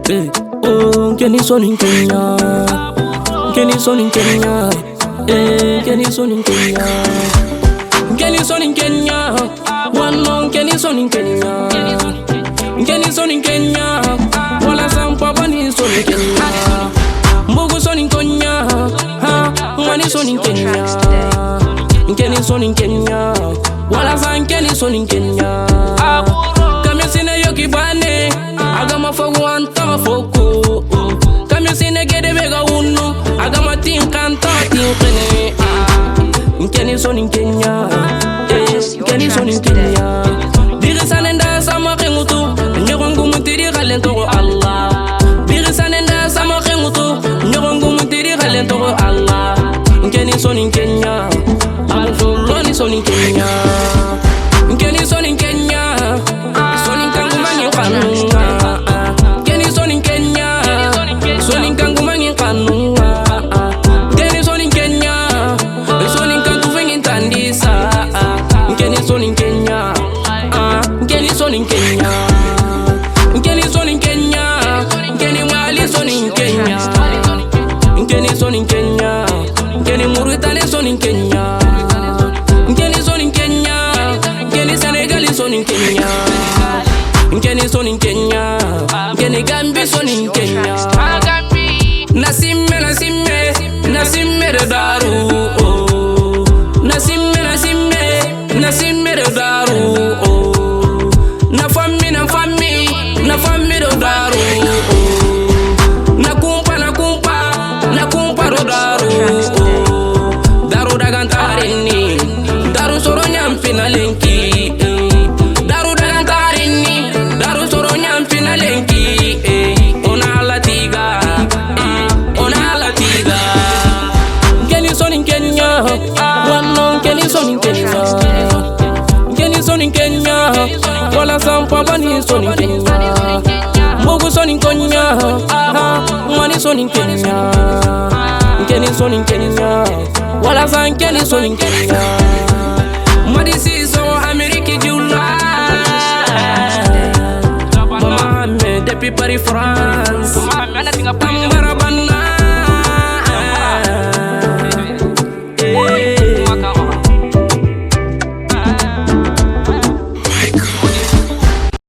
Oh, Kenny son in Kenya. Kenny son in Kenya. Kenny son in Kenya. Kenny son in Kenya. One long Kenny son in Kenya. Kenny son in Kenya. Wala sam papa ni son in Kenya. Mbogo son in Kenya. Money son in Kenya. Kenny son in Kenya. Wala sam Kenny son in Kenya. Kame sine yoki bane. Agama fogu anta foko. Kame sine gede bega unu. Agama tinkanta tinkene. Kenny son in Kenya. Kenny son in Kenya. Diri sanenda sama kengutu. Nyorongu mutiri kalentoro Allah. Diri sanenda sama kengutu. Nyorongu mutiri kalentoro Allah. Kenny son in Kenya. Amufuloni son in Kenya. Kenny son in Kenya. Son in Kangumangi kanunga. Kenny son in Kenya. Son in Kangumangi kanunga. Kenny son in Kenya. Son in Kanguvengin tandisa. Kenny son in Kenya. Kenny son in Kenya. Kenny son in Kenya. Kenny Mali son in Kenya. Kenny son in Kenya. Kenny Mauritania son in Kenya. Kenny son in Kenya. Kenny Senegal son in Kenya. Kenny son in Kenya. Kenny Gambia son in Kenya. Nasimme nasimme nasimme de daru. Nasimme nasimme nasimme de daru. Na fammi de daru. Na kumpa do daru. Daru dagantarini. Daru soro nyampina lenki. Daru dagantarini. Daru soro nyampina lenki. Ona latiga. Ona latiga. Kenny son in Kenya. One long Kenny son in Kenya. Kenny son in Kenya. Wala sam papa ni son in Kenya. Mbogo son in Kenya. Money son in Kenya. Kenny son in Kenya. Wala sam Kenny son in Kenya. Madisi so America Jula. Mama me depuis Paris France.